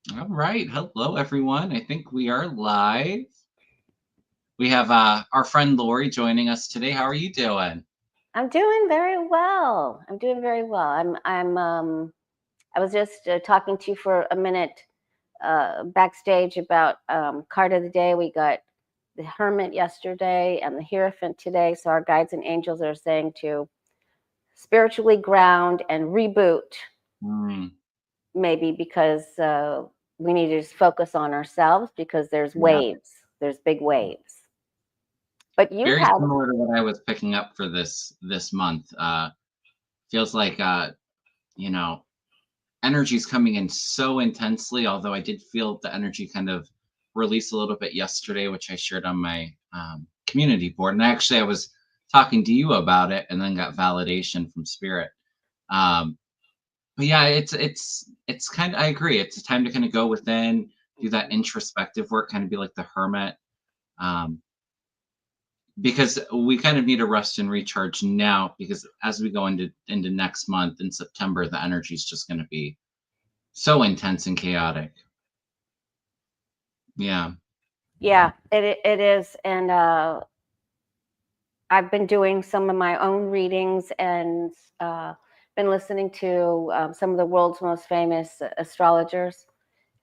All right. Hello, everyone. I think we are live. We have our friend Lori joining us today. How are you doing? I'm doing very well. I'm doing very well. I was just talking to you for a minute backstage about card of the day. We got the Hermit yesterday and the Hierophant today. So our guides and angels are saying to spiritually ground and reboot, Mm, maybe because we need to just focus on ourselves because there's yeah. waves, there's big waves. But you Very have, similar to what I was picking up for this month. Feels like you know, energy's coming in so intensely, although I did feel the energy kind of release a little bit yesterday, which I shared on my community board. And actually I was talking to you about it and then got validation from spirit. Um, But yeah, it's kind of I agree. It's a time to kind of go within, do that introspective work, kind of be like the hermit. Um, because we kind of need a rest and recharge now because as we go into next month in September, the energy is just going to be so intense and chaotic. Yeah. yeah, it is. And I've been doing some of my own readings and uh, been listening to some of the world's most famous astrologers.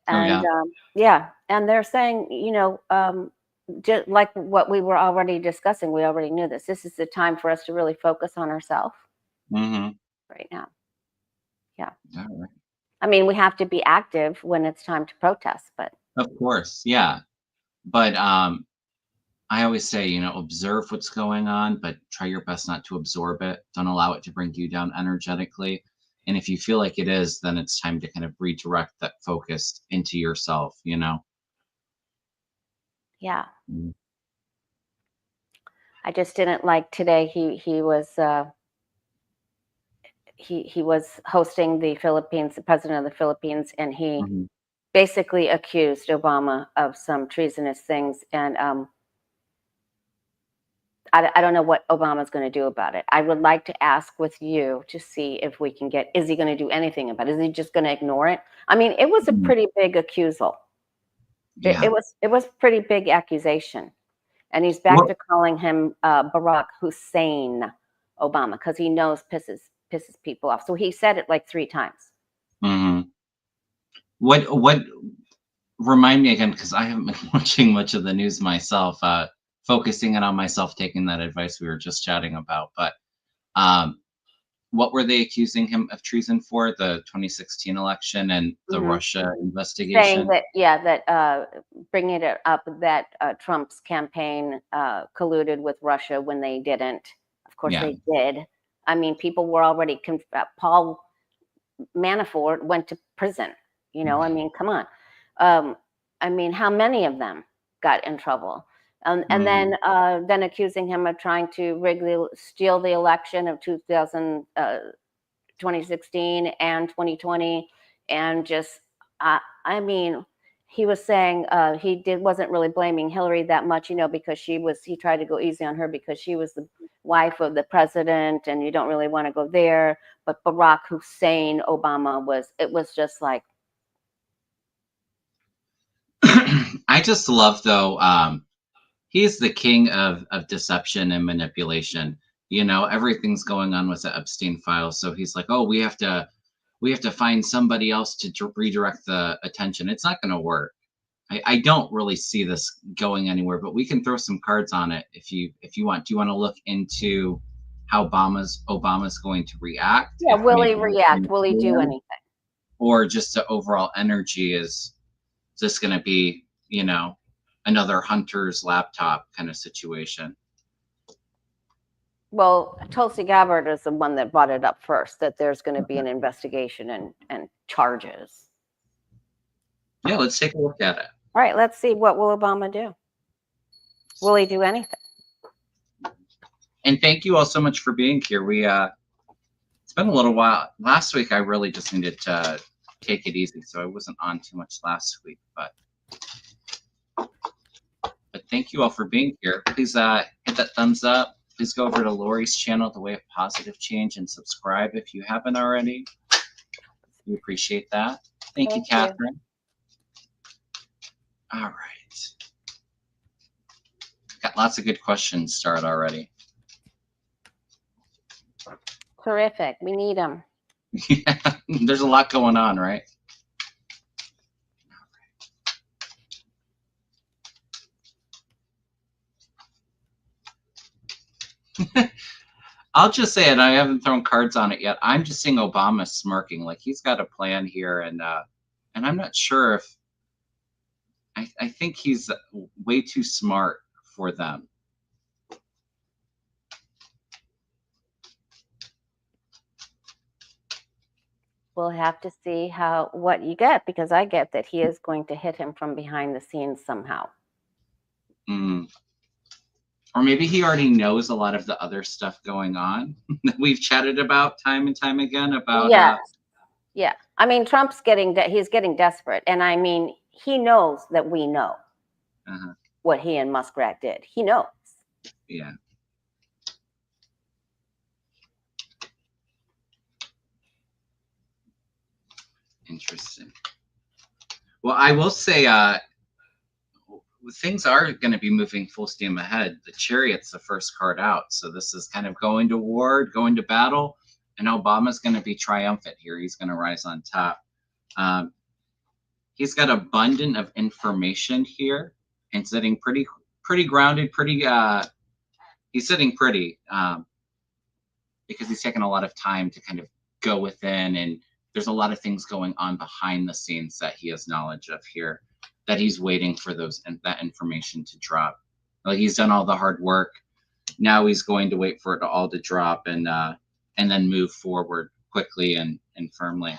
Oh And yeah. yeah, and they're saying, just like what we were already discussing, we already knew this. This is the time for us to really focus on ourselves Hmm. right now. Yeah. All right. I mean, we have to be active when it's time to protest, but Of course. Yeah. But I always say, observe what's going on, but try your best not to absorb it. Don't allow it to bring you down energetically. And if you feel like it is, then it's time to kind of redirect that focus into yourself. yeah, Mm. I just didn't like today. He was hosting the Philippines, the president of the Philippines, and he Mhm. basically accused Obama of some treasonous things. And I don't know what Obama's going to do about it. I would like to ask with you to see if we can get, is he going to do anything about it? Is he just going to ignore it? I mean, it was a Mhm. pretty big accusal. It, Yeah. it was it was pretty big accusation. And he's back What? to calling him Barack Hussein Obama because he knows pisses people off. So he said it like 3 times. Mhm. What? Remind me again, because I haven't been watching much of the news myself. Focusing in on myself, taking that advice we were just chatting about. But um, what were they accusing him of treason for? The 2016 election and the Hmm. Russia Saying investigation? that, yeah, that bringing it up that Trump's campaign colluded with Russia when they didn't. Of course, Yeah. they did. I mean, people were already. Paul Manafort went to prison. I mean, come on. Um, I mean, how many of them got in trouble? And Mhm. then accusing him of trying to steal the election of 2016 and 2020, and just, I mean, he was saying he wasn't really blaming Hillary that much, because he tried to go easy on her because she was the wife of the president, and you don't really want to go there. But Barack Hussein Obama it was just like, I just love though. He's the king of deception and manipulation. Everything's going on with the Epstein files, so he's like, "Oh, we have to find somebody else to redirect the attention." It's not going to work. I don't really see this going anywhere, but we can throw some cards on it if you want. Do you want to look into how Obama's going to react yeah, if will he maybe he's react? going Will he do to, anything? or just the overall energy is just going to be another hunter's laptop kind of situation? Well, Tulsi Gabbard is the one that brought it up first, that there's going to be an investigation and charges. Yeah, let's take a look at it. All right, let's see, what will Obama do? Will he do anything? And thank you all so much for being here. It's been a little while. Last week I really just needed to take it easy, so I wasn't on too much last week. But thank you all for being here. Please hit that thumbs up. Please go over to Lori's channel, The Way of Positive Change, and subscribe if you haven't already. We appreciate that. Thank you, Thank you. Catherine. All right. Got lots of good questions started already. Terrific. We need them. Yeah, there's a lot going on, right? I'll just say it. I haven't thrown cards on it yet. I'm just seeing Obama smirking, like he's got a plan here, and I'm not sure if I think he's way too smart for them. We'll have to see what you get, because I get that he is going to hit him from behind the scenes somehow. Mm. Or maybe he already knows a lot of the other stuff going on that we've chatted about time and time again about. Yes. Yeah. I mean, Trump's he's getting desperate. And I mean, he knows that we know what he and Muskrat did. He knows. Yeah. Interesting. Well, I will say things are going to be moving full steam ahead. The Chariot's the first card out. So this is kind of going to war, going to battle. And Obama's going to be triumphant here. He's going to rise on top. He's got abundant of information here and sitting pretty grounded, he's sitting pretty because he's taken a lot of time to kind of go within, and there's a lot of things going on behind the scenes that he has knowledge of here that he's waiting for that information to drop. Like he's done all the hard work. Now he's going to wait for it all to drop and then move forward quickly and firmly.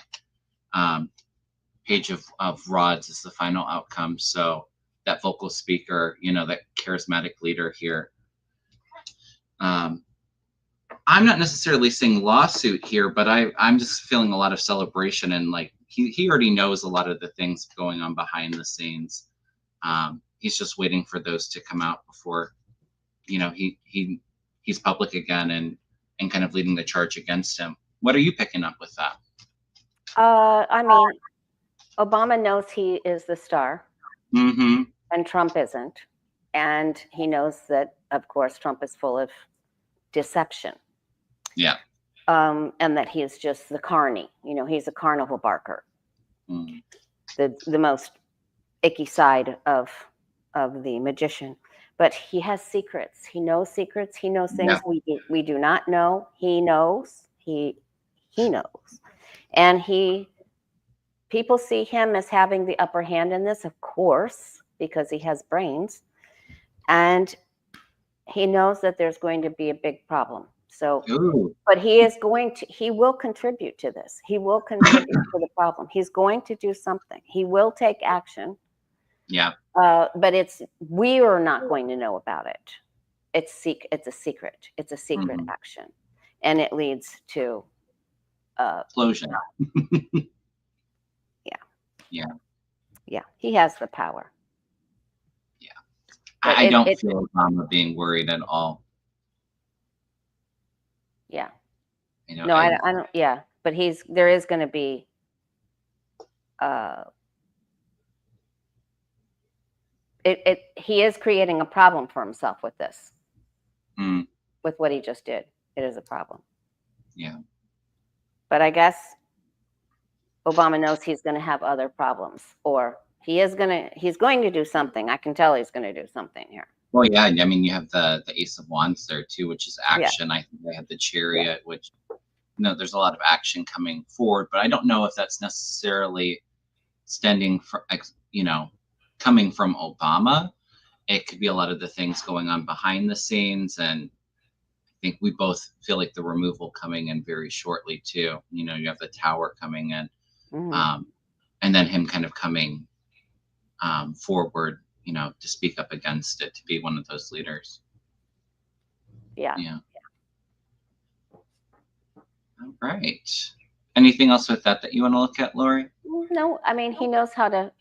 Page of Rods is the final outcome. So that vocal speaker, that charismatic leader here. I'm not necessarily seeing lawsuit here, but I'm just feeling a lot of celebration, and like he already knows a lot of the things going on behind the scenes. He's just waiting for those to come out before, he's public again and kind of leading the charge against him. What are you picking up with that? I mean, Obama knows he is the star, and Trump isn't. And he knows that, of course, Trump is full of deception. Yeah. And that he is just the carny. He's a carnival barker. The most icky side of the magician. But he has secrets. He knows secrets. He knows things we do not know. He knows. He knows. And people see him as having the upper hand in this, of course, because he has brains. And he knows that there's going to be a big problem. So, but he will contribute to this. He will contribute to the problem. He's going to do something. He will take action. Yeah. But we are not going to know about it. It's a secret. It's a secret action. And it leads to explosion. Yeah. He has the power. Yeah. I don't feel Obama being worried at all. Yeah. No, I don't. Yeah. But there is going to be he is creating a problem for himself with this. With what he just did. It is a problem. Yeah. But I guess Obama knows he's going to have other problems, or he's going to do something. I can tell he's going to do something here. Well, yeah. I mean, you have the Ace of Wands there too, which is action. I think they have the Chariot, which, there's a lot of action coming forward, but I don't know if that's necessarily coming from Obama. It could be a lot of the things going on behind the scenes, and I think we both feel like the removal coming in very shortly too. You have the Tower coming in, and then him kind of coming forward, to speak up against it, to be one of those leaders. Yeah. All right. Anything else with that you want to look at, Lori? No, I mean, he knows how to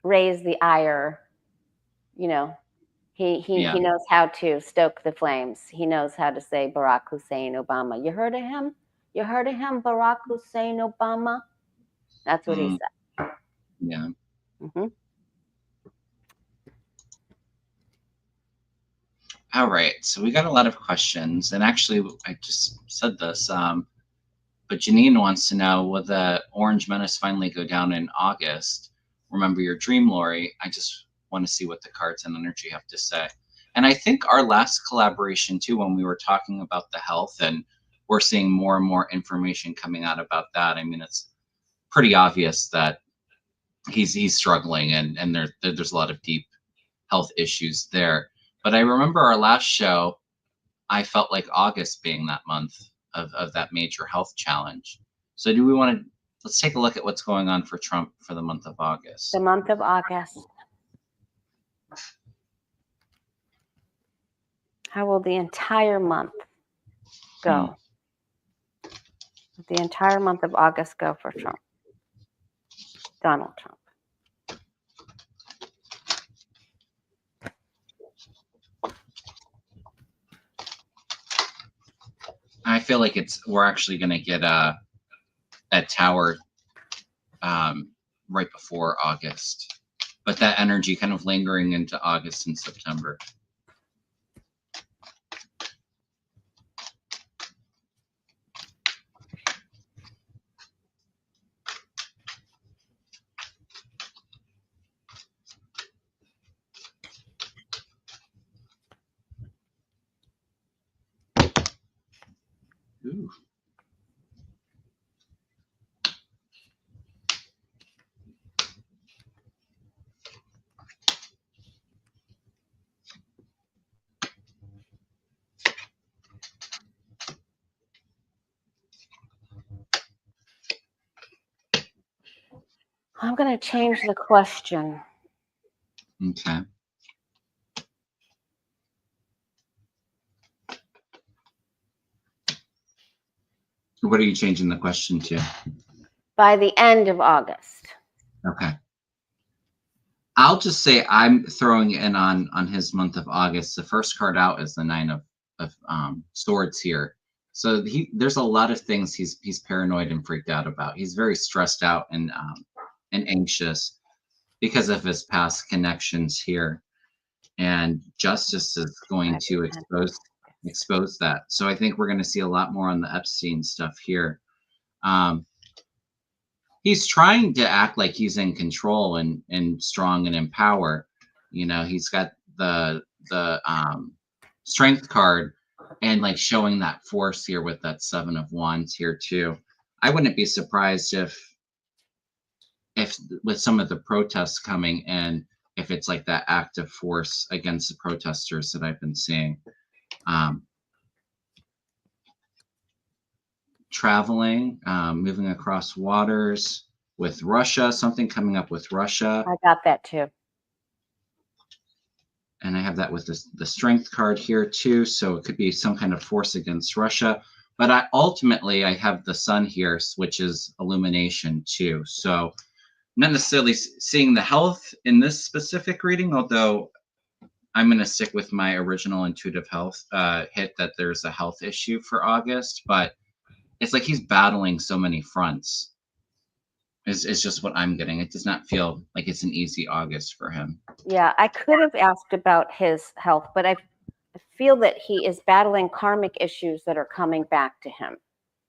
raise the ire. He knows how to stoke the flames. He knows how to say Barack Hussein Obama. You heard of him? You heard of him, Barack Hussein Obama? That's what he said. Yeah. Mm-hmm. All right, so we got a lot of questions, and actually, I just said this, but Janine wants to know, will the Orange Menace finally go down in August? Remember your dream, Lori. I just want to see what the cards and energy have to say. And I think our last collaboration too, when we were talking about the health, and we're seeing more and more information coming out about that. I mean, it's pretty obvious that he's struggling, and there's a lot of deep health issues there. But I remember our last show, I felt like August being that month of that major health challenge. So do we want to, let's take a look at what's going on for Trump for the month of August. The month of August. How will the entire month go? The entire month of August go for Trump? Donald Trump. I feel like we're actually going to get a tower right before August, but that energy kind of lingering into August and September. Ooh. I'm going to change the question. Okay. What are you changing the question to? By the end of August. Okay. I'll just say I'm throwing in on his month of August. The first card out is the Nine of Swords here. So there's a lot of things he's paranoid and freaked out about. He's very stressed out and anxious because of his past connections here. And justice is going to expose that. So I think we're going to see a lot more on the Epstein stuff here. He's trying to act like he's in control and strong and in power. You know, he's got the strength card and like showing that force here with that Seven of Wands here too. I wouldn't be surprised if with some of the protests coming in, if it's like that active force against the protesters that I've been seeing. Traveling, moving across waters with Russia, something coming up with Russia. I got that too. And I have that with the strength card here too. So it could be some kind of force against Russia. But ultimately, I have the sun here, which is illumination too. So not necessarily seeing the health in this specific reading, although I'm going to stick with my original intuitive health hit that there's a health issue for August. But it's like he's battling so many fronts. Is just what I'm getting. It does not feel like it's an easy August for him. Yeah, I could have asked about his health, but I feel that he is battling karmic issues that are coming back to him,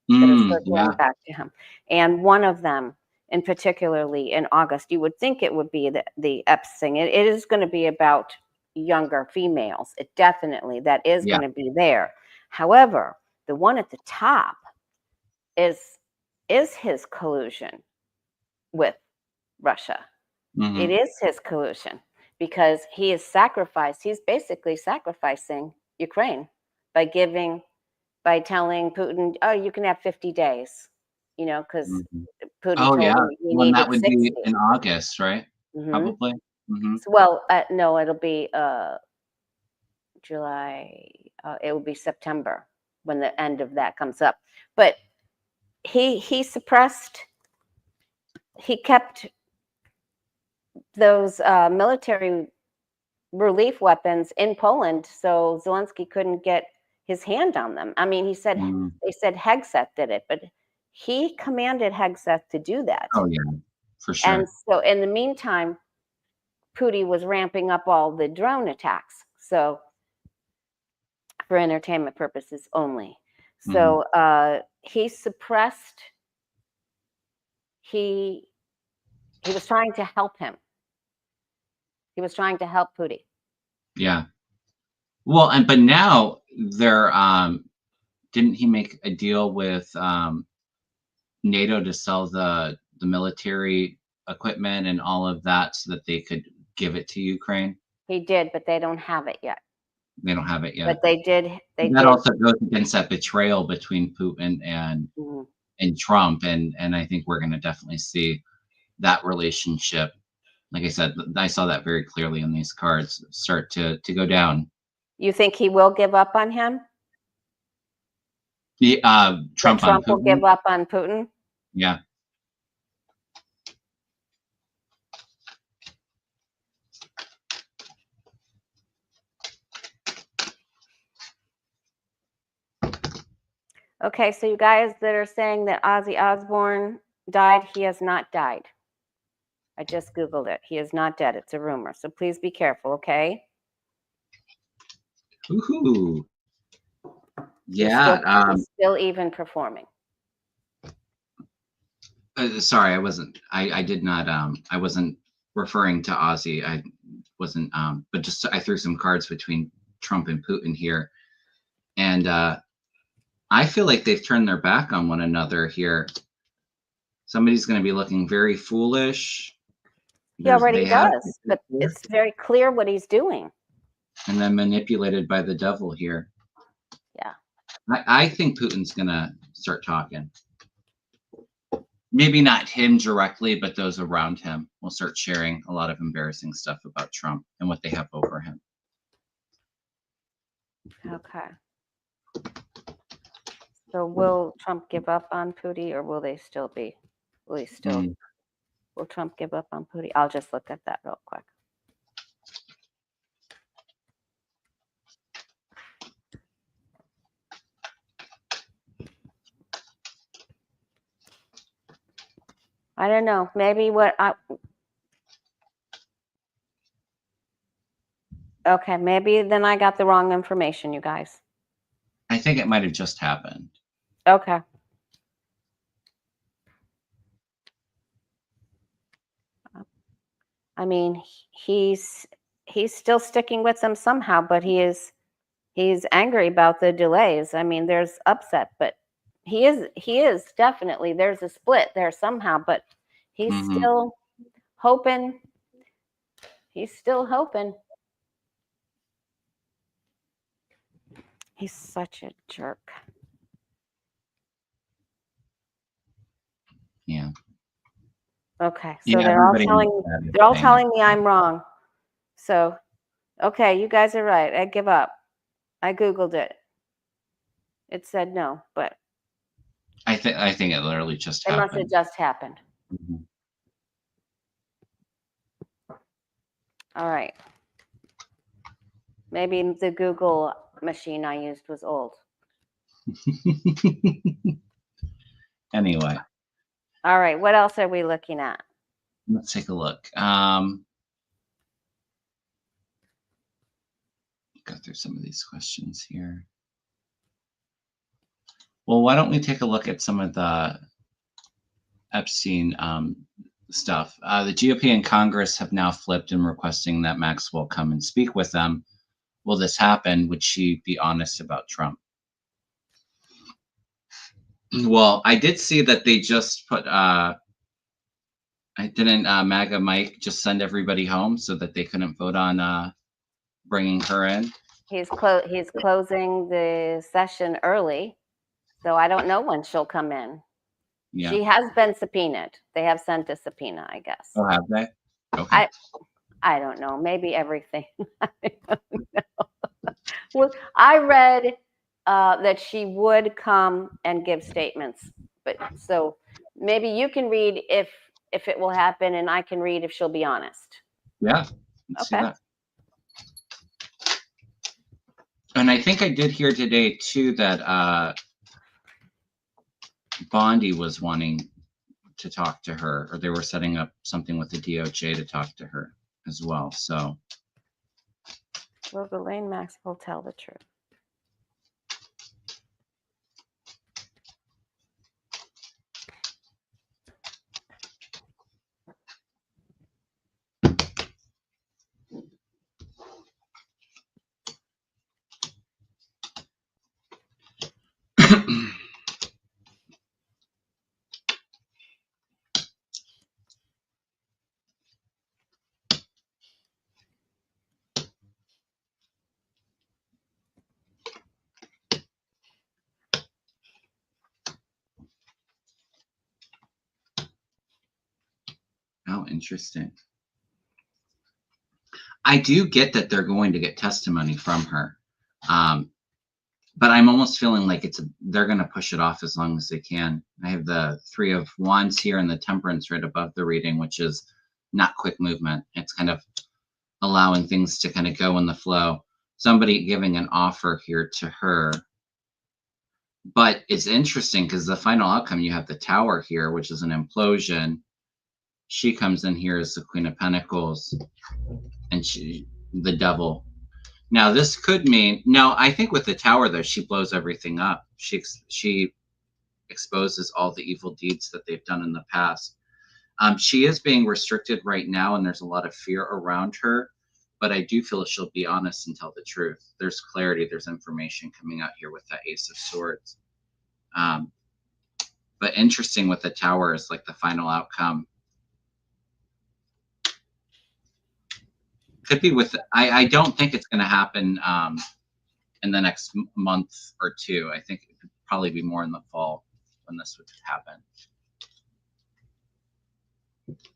that are circling back to him. And one of them, in particularly in August, you would think it would be the Epstein. It is going to be about younger females. It definitely, that is going to be there. However, the one at the top is his collusion with Russia. Mm-hmm. It is his collusion because he's basically sacrificing Ukraine by telling Putin, oh, you can have 50 days, you know, because Putin told him he needed that would 60. be in August, right? Mm-hmm. Probably. Mm-hmm. So, well, no, it'll be July. It will be September when the end of that comes up. But he kept those military relief weapons in Poland, so Zelensky couldn't get his hand on them. I mean, they said Hegseth did it, but he commanded Hegseth to do that. Oh yeah, for sure. And so in the meantime, Putin was ramping up all the drone attacks. So for entertainment purposes only. So he suppressed, he was trying to help him. He was trying to help Putin. Yeah. Well, but now they're didn't he make a deal with NATO to sell the military equipment and all of that so that they could give it to Ukraine? He did, but they don't have it yet. They don't have it yet. But they did. That also goes against that betrayal between Putin and Trump, and I think we're going to definitely see that relationship. Like I said, I saw that very clearly in these cards start to go down. You think he will give up on him? Trump will give up on Putin? Yeah. Okay, so you guys that are saying that Ozzy Osbourne died, he has not died. I just Googled it. He is not dead. It's a rumor. So please be careful, okay? Ooh. Yeah. He's still even performing. Sorry, I wasn't. I did not. I wasn't referring to Ozzy. I wasn't. But just I threw some cards between Trump and Putin here, and I feel like they've turned their back on one another here. Somebody's going to be looking very foolish. He already does, but it's very clear what he's doing. And then manipulated by the devil here. Yeah. I think Putin's going to start talking. Maybe not him directly, but those around him will start sharing a lot of embarrassing stuff about Trump and what they have over him. Okay. So will Trump give up on Putin, or will they still be? Will Trump give up on Putin? I'll just look at that real quick. I don't know. Maybe okay, maybe then I got the wrong information, you guys. I think it might have just happened. Okay. I mean, he's still sticking with them somehow, but he's angry about the delays. I mean, there's upset, but he is definitely, there's a split there somehow, but he's still hoping. He's still hoping. He's such a jerk. Yeah. Okay, so they're all telling me I'm wrong. So, okay, you guys are right. I give up. I Googled it. It said no, but I think it literally just happened. It must have just happened. All right. Maybe the Google machine I used was old. Anyway. All right. What else are we looking at? Let's take a look. Go through some of these questions here. Well, why don't we take a look at some of the Epstein stuff? The GOP and Congress have now flipped and requesting that Maxwell come and speak with them. Will this happen? Would she be honest about Trump? Well, I did see that they just put, I didn't MAGA Mike just send everybody home so that they couldn't vote on bringing her in? He's closing the session early, so I don't know when she'll come in. Yeah. She has been subpoenaed. They have sent a subpoena, I guess. Oh, have they? Okay. I don't know. Maybe everything. I don't know. Well, I read that she would come and give statements, but so maybe you can read if it will happen, and I can read if she'll be honest. Yeah. Let's see that. And I think I did hear today too that Bondi was wanting to talk to her, or they were setting up something with the DOJ to talk to her. as well. So Will Ghislaine Maxwell tell the truth? oh, interesting. I do get that they're going to get testimony from her. But I'm almost feeling like they're going to push it off as long as they can. I have the 3 of Wands here and the Temperance right above the reading, which is not quick movement. It's kind of allowing things to kind of go in the flow. Somebody giving an offer here to her. But it's interesting because the final outcome, you have the Tower here, which is an implosion. She comes in here as the Queen of Pentacles, and the Devil. Now, this could mean, no, I think with the Tower, though, she blows everything up. She exposes all the evil deeds that they've done in the past. She is being restricted right now, and there's a lot of fear around her. But I do feel she'll be honest and tell the truth. There's clarity. There's information coming out here with that Ace of Swords. But interesting with the Tower is like the final outcome. Could be with, I don't think it's going to happen in the next month or two. I think it could probably be more in the fall when this would happen.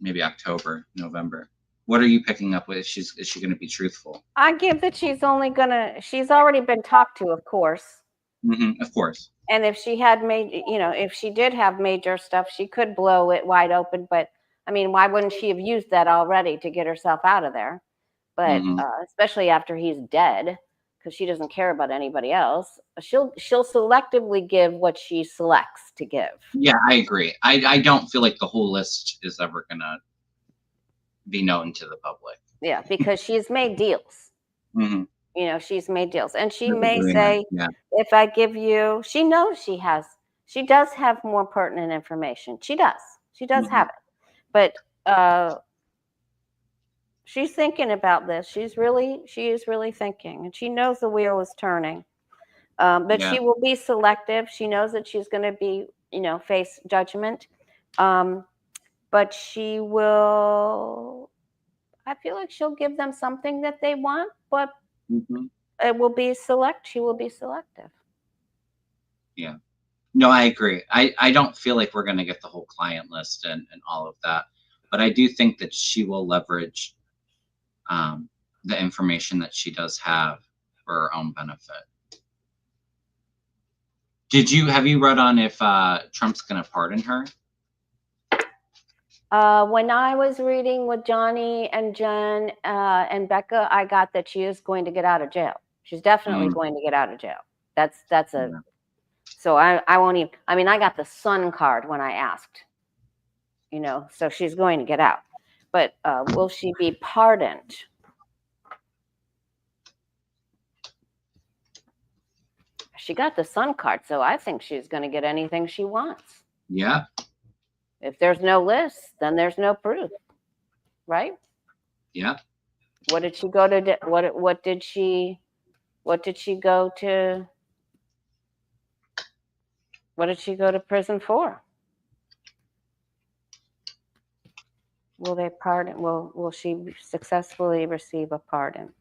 Maybe October, November. What are you picking up with? Is she going to be truthful? I give that she's already been talked to, of course. Of course. And if she had if she did have major stuff, she could blow it wide open. But I mean, why wouldn't she have used that already to get herself out of there? But especially after he's dead, because she doesn't care about anybody else. She'll selectively give what she selects to give. Yeah, I agree. I don't feel like the whole list is ever going to be known to the public. Yeah, because she's made deals. She's made deals. And she may say, if I give you, she knows she does have more pertinent information. She does have it. But she's thinking about this. She is really thinking, and she knows the wheel is turning. But she will be selective. She knows that she's going to be, face judgment. But she will, I feel like she'll give them something that they want, but it will be she will be selective. Yeah. No, I agree. I don't feel like we're going to get the whole client list and all of that. But I do think that she will leverage the information that she does have for her own benefit. Have you read on if Trump's going to pardon her? When I was reading with Johnny and Jen and Becca, I got that she is going to get out of jail. She's definitely going to get out of jail. That's a. Yeah. So I won't even. I mean, I got the Sun card when I asked. So she's going to get out. But will she be pardoned? She got the Sun card, so I think she's going to get anything she wants. Yeah. If there's no list, then there's no proof, right? Yeah. What did she go to? What did she go to? What did she go to prison for? Will they pardon? Will she successfully receive a pardon?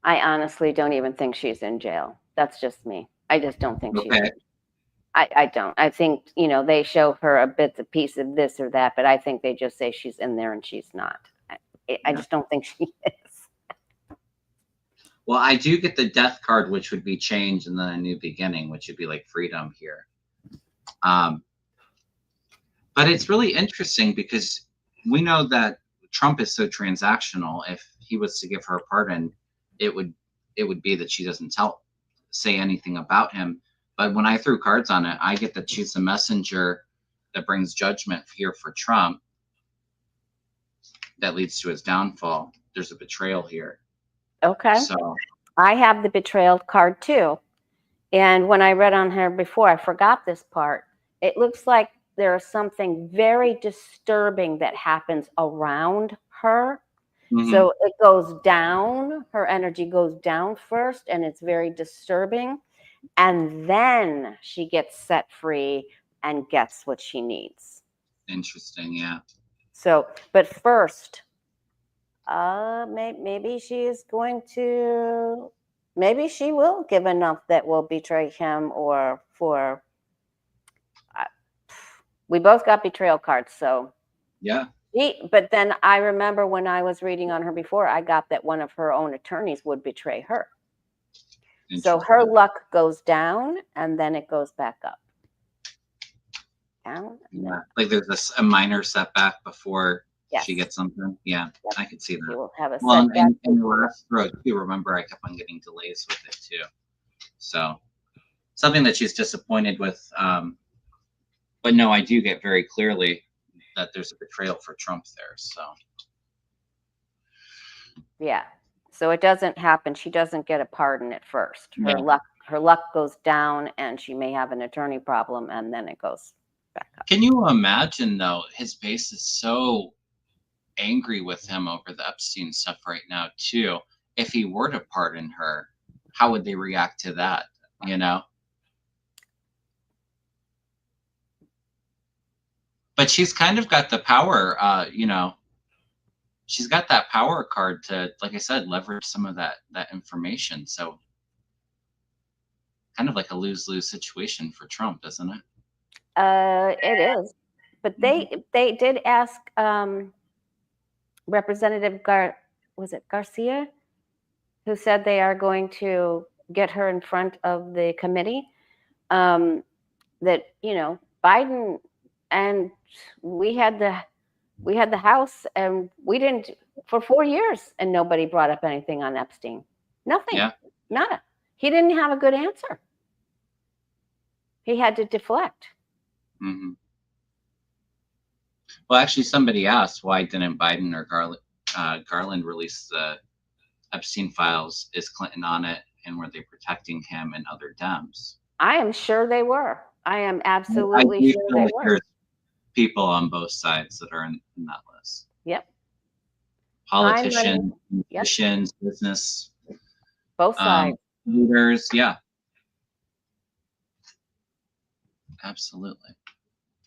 I honestly don't even think she's in jail. That's just me. I just don't think she's in. I don't. I think, they show her a piece of this or that, but I think they just say she's in there and she's not. I just don't think she is. Well, I do get the Death card, which would be change and then a new beginning, which would be like freedom here. But it's really interesting because we know that Trump is so transactional. If he was to give her a pardon, it would be that she doesn't say anything about him. But when I threw cards on it, I get to choose the messenger that brings judgment here for Trump that leads to his downfall. There's a betrayal here. Okay. So I have the betrayal card too. And when I read on her before, I forgot this part. It looks like there's something very disturbing that happens around her. So it goes down, her energy goes down first, and it's very disturbing. And then she gets set free and gets what she needs. interesting, yeah. So, but first, maybe she is going to, maybe she will give enough that will betray him, or for, uh, we both got betrayal cards. So, Yeah. but then I remember when I was reading on her before, I got that one of her own attorneys would betray her. So her luck goes down and then it goes back up. Down. Yeah. Like there's a minor setback before Yes. she gets something. Yeah, yep. I could see that. She will have a well, setback. and the last throw too, remember I kept on getting delays with it too. So something that she's disappointed with. But no, I do get very clearly that there's a betrayal for Trump there. So yeah. So it doesn't happen. She doesn't get a pardon at first. Her luck goes down and she may have an attorney problem and then it goes back up. Can you imagine though, his base is so angry with him over the Epstein stuff right now too. If he were to pardon her, how would they react to that? You know? But she's kind of got the power, you know, she's got that power card to, like I said, leverage some of that information. So kind of like a lose-lose situation for Trump, isn't it? It is. But they did ask Representative was it Garcia, who said they are going to get her in front of the committee. That, you know, Biden, and we had the House, and we didn't for 4 years, and nobody brought up anything on Epstein. Nothing. Yeah. Nada. He didn't have a good answer. He had to deflect. Mm-hmm. Well, actually, somebody asked why didn't Biden or Garland release the Epstein files? Is Clinton on it, and were they protecting him and other Dems? I am sure they were. I am absolutely sure they were. There's people on both sides that are in that list. Yep. Politicians, musicians, business, both sides, leaders. Yeah, absolutely.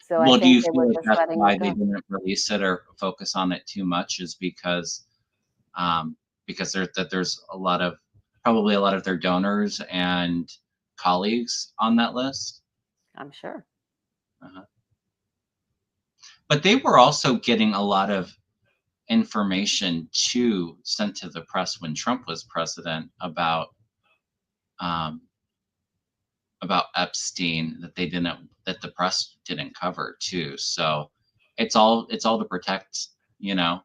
So well, do you feel like that's why they didn't release it or focus on it too much? Is because there's probably a lot of their donors and colleagues on that list? I'm sure. But they were also getting a lot of information sent to the press when Trump was president about Epstein that the press didn't cover too. So it's all to protect, you know,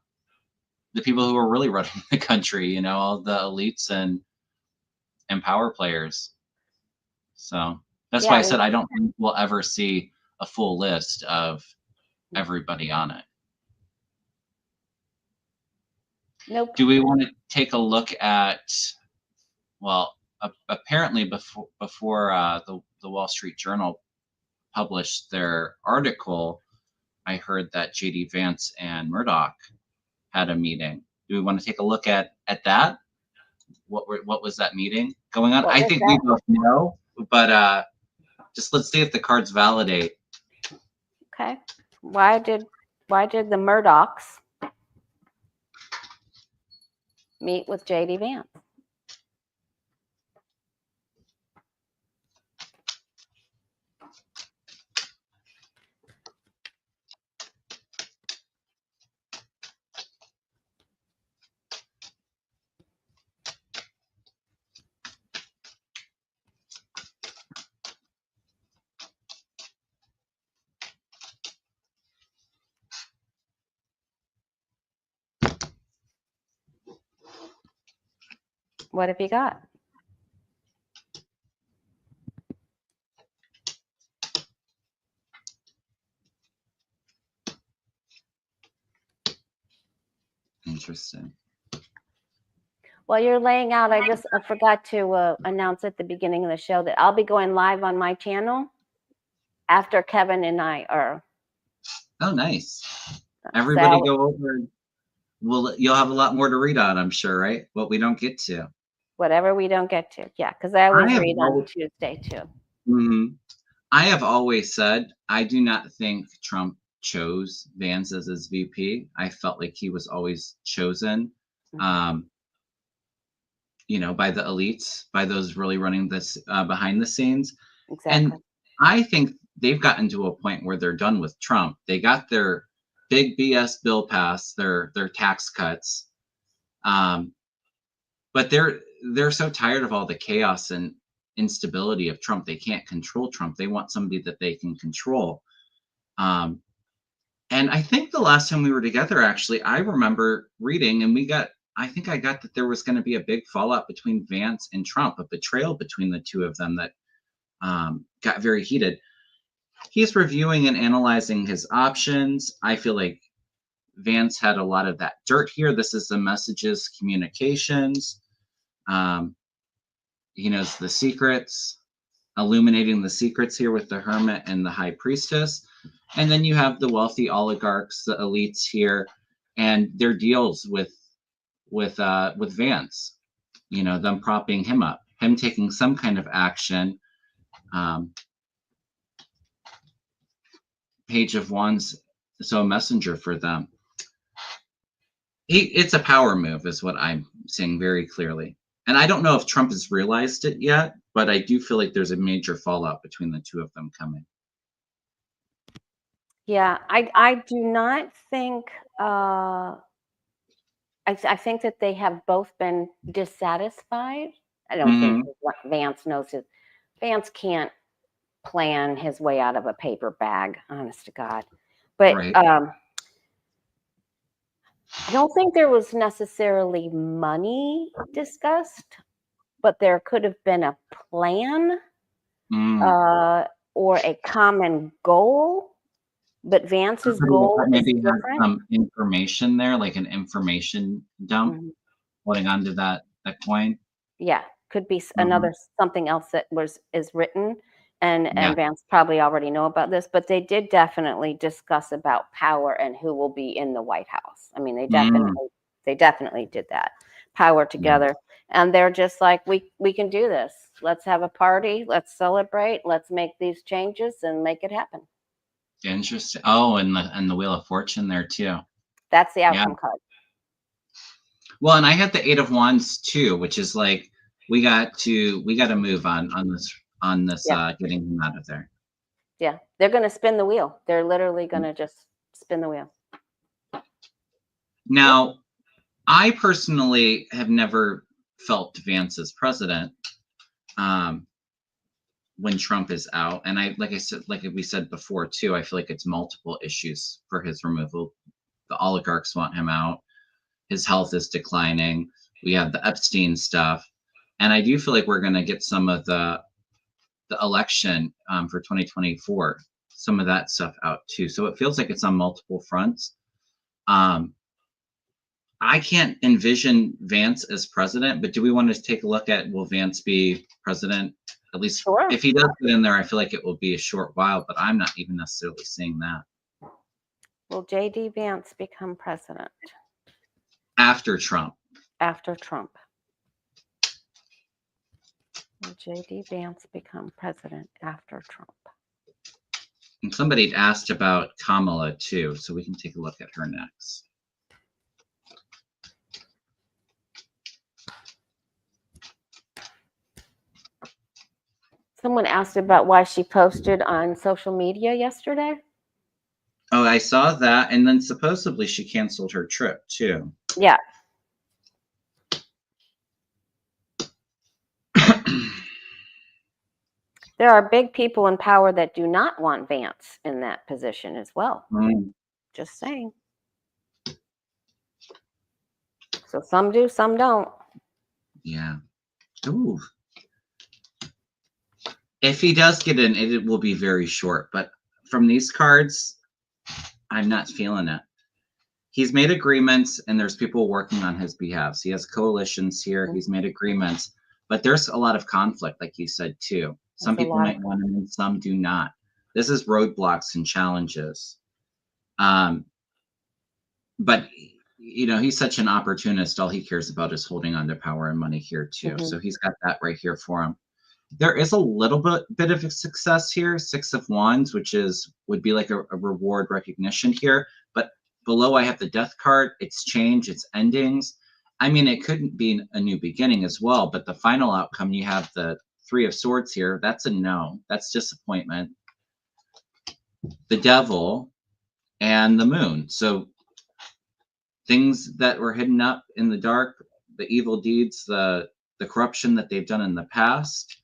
the people who are really running the country, you know, all the elites and power players. So that's why I said I don't think we'll ever see a full list of everybody on it. Nope. Do we want to take a look at, well, apparently before the Wall Street Journal published their article, I heard that JD Vance and Murdoch had a meeting. Do we want to take a look at that? What was that meeting going on? I think we both know, but just let's see if the cards validate. Okay. Why did the Murdochs meet with JD Vance? What have you got? Interesting. While you're laying out, I forgot to announce at the beginning of the show that I'll be going live on my channel after Kevin and I are. Oh, nice. Everybody go over. You'll have a lot more to read on, I'm sure, right? What we don't get to. Whatever we don't get to. Yeah, because I always read on Tuesday too. Mm-hmm. I have always said I do not think Trump chose Vance as his VP. I felt like he was always chosen, by the elites, by those really running this behind the scenes. Exactly. And I think they've gotten to a point where they're done with Trump. They got their big BS bill passed, their tax cuts, but they're so tired of all the chaos and instability of Trump. They can't control Trump. They want somebody that they can control. And I think the last time we were together, actually, I remember reading, and I think I got that there was going to be a big fallout between Vance and Trump, a betrayal between the two of them that got very heated. He's reviewing and analyzing his options. I feel like Vance had a lot of that dirt here. This is the messages, communications. He knows the secrets, illuminating the secrets here with the Hermit and the High Priestess. And then you have the wealthy oligarchs, the elites here, and their deals with Vance. Them propping him up, him taking some kind of action. Page of Wands, so a messenger for them. It's a power move, is what I'm saying very clearly. And I don't know if Trump has realized it yet, but I do feel like there's a major fallout between the two of them coming. Yeah, I do not think. I think that they have both been dissatisfied. I don't think Vance knows it. Vance can't plan his way out of a paper bag, honest to God. But Right. I don't think there was necessarily money discussed, but there could have been a plan or a common goal. But Vance's goal maybe is different. Some information there, like an information dump, holding onto that coin. Yeah, could be another something else that is written, and Vance probably already know about this, but they did definitely discuss about power and who will be in the White House. I mean, they definitely did that. Power together, and they're just like, we can do this. Let's have a party. Let's celebrate. Let's make these changes and make it happen. Interesting. Oh, and the Wheel of Fortune there too. That's the outcome card. Well, and I had the Eight of Wands too, which is like we got to move on this getting him out of there. Yeah, they're going to spin the wheel. They're literally going to just spin the wheel. Now, I personally have never felt Vance as president when Trump is out, and like we said before too, I feel like it's multiple issues for his removal. The oligarchs want him out. His health is declining. We have the Epstein stuff, and I do feel like we're going to get some of the election for 2024, some of that stuff out too. So it feels like it's on multiple fronts. I can't envision Vance as president, but do we want to take a look at, will Vance be president? At least if he does get in there, I feel like it will be a short while, but I'm not even necessarily seeing that. Will J.D. Vance become president? After Trump. After Trump. Will J.D. Vance become president after Trump? And somebody asked about Kamala too, so we can take a look at her next. Someone asked about why she posted on social media yesterday. Oh, I saw that. And then supposedly she canceled her trip too. Yeah. There are big people in power that do not want Vance in that position as well. Just saying. So some do, some don't. Yeah. Ooh. If he does get in, it will be very short. But from these cards, I'm not feeling it. he's made agreements and there's people working on his behalf. So he has coalitions here. He's made agreements, but there's a lot of conflict, like you said, too. Some There's a people lot of might want him and some do not. This is roadblocks and challenges. But he's such an opportunist. All he cares about is holding on to power and money here too. So he's got that right here for him. There is a little bit of a success here, 6 of Wands, which would be like a reward recognition here. But below I have the Death card. It's change, it's endings. I mean, it couldn't be a new beginning as well, but the final outcome, you have the 3 of Swords here. That's a no. That's disappointment. The Devil and the Moon. So things that were hidden up in the dark, the evil deeds, the corruption that they've done in the past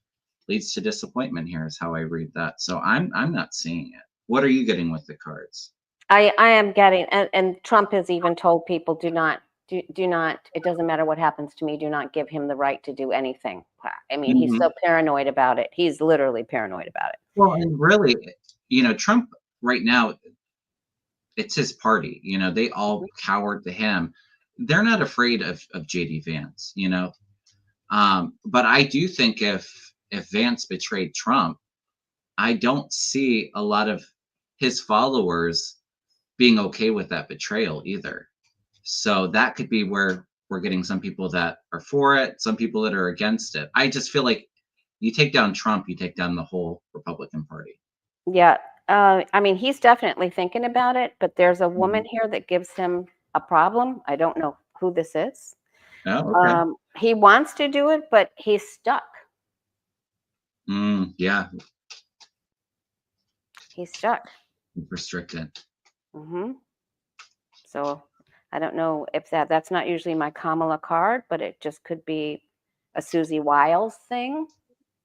leads to disappointment here is how I read that. So I'm not seeing it. What are you getting with the cards? I am getting, and Trump has even told people, do not, it doesn't matter what happens to me, do not give him the right to do anything. I mean, he's so paranoid about it. He's literally paranoid about it. Well, and really, Trump right now, it's his party. They all cowered to him. They're not afraid of JD Vance, but I do think if Vance betrayed Trump, I don't see a lot of his followers being okay with that betrayal either. So that could be where we're getting some people that are for it, some people that are against it. I just feel like you take down Trump, you take down the whole Republican Party. Yeah. I mean, he's definitely thinking about it, but there's a woman here that gives him a problem. I don't know who this is. Oh, okay. He wants to do it, but he's stuck. Yeah. He's stuck. Restricted. So I don't know if that's not usually my Kamala card, but it just could be a Susie Wiles thing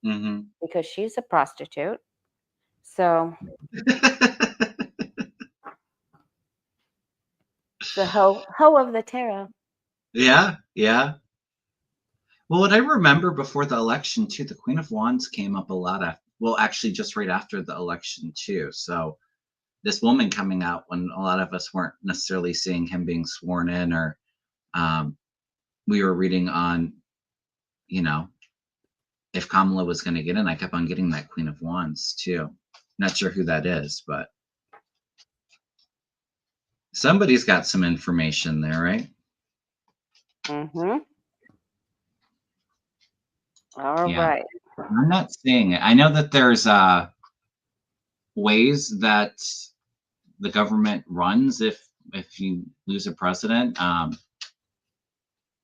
because she's a prostitute. So the hoe of the tarot. Yeah. Well, what I remember before the election too, the Queen of Wands came up a lot. Well, actually, just right after the election too. So this woman coming out when a lot of us weren't necessarily seeing him being sworn in, or we were reading on, if Kamala was going to get in. I kept on getting that Queen of Wands too. Not sure who that is, but somebody's got some information there, right? All right. I'm not seeing it. I know that there's ways that the government runs if you lose a president,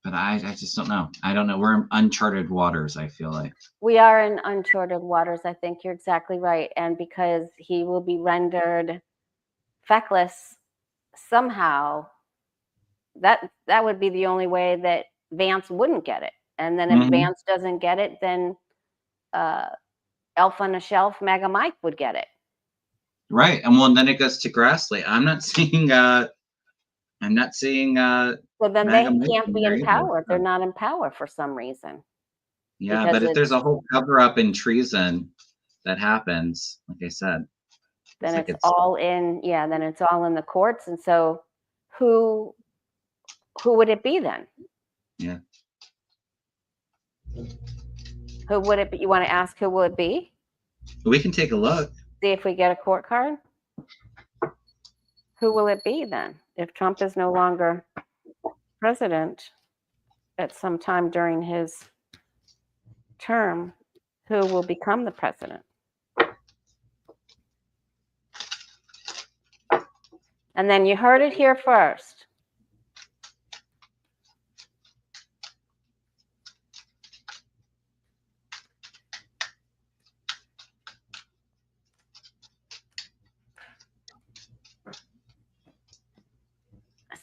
but I just don't know. I don't know. We're in uncharted waters, I feel like. We are in uncharted waters. I think you're exactly right. And because he will be rendered feckless somehow, that would be the only way that Vance wouldn't get it. And then if Vance doesn't get it, then Elf on the Shelf, MAGA Mike would get it. Right. And well, then it goes to Grassley. I'm not seeing well, then they can't be in power. They're not in power for some reason. Yeah, but if there's a whole cover up in treason that happens, like I said, then it's all in. Yeah, then it's all in the courts. And so, who would it be then? Yeah. Who would it be? You want to ask who would it be? We can take a look. See if we get a court card. Who will it be then? If Trump is no longer president at some time during his term, who will become the president? And then you heard it here first.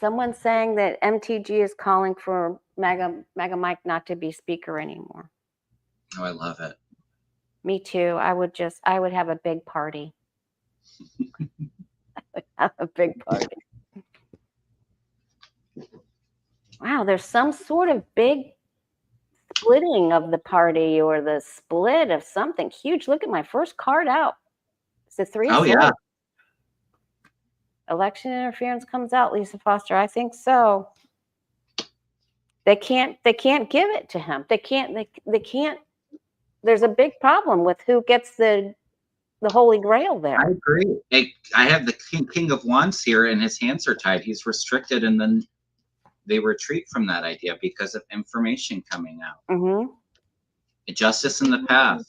Someone's saying that MTG is calling for MAGA Mike not to be speaker anymore. Oh, I love it. Me too. I would have a big party. I would have a big party. Wow, there's some sort of big splitting of the party or the split of something huge. Look at my first card out. It's the 3 of Swords. Yeah. Election interference comes out, Lisa Foster. I think so. They can't give it to him. They can't. There's a big problem with who gets the Holy Grail there. I agree. I have the King of Wands here, and his hands are tied. He's restricted, and then they retreat from that idea because of information coming out. Mm-hmm. Justice in the path.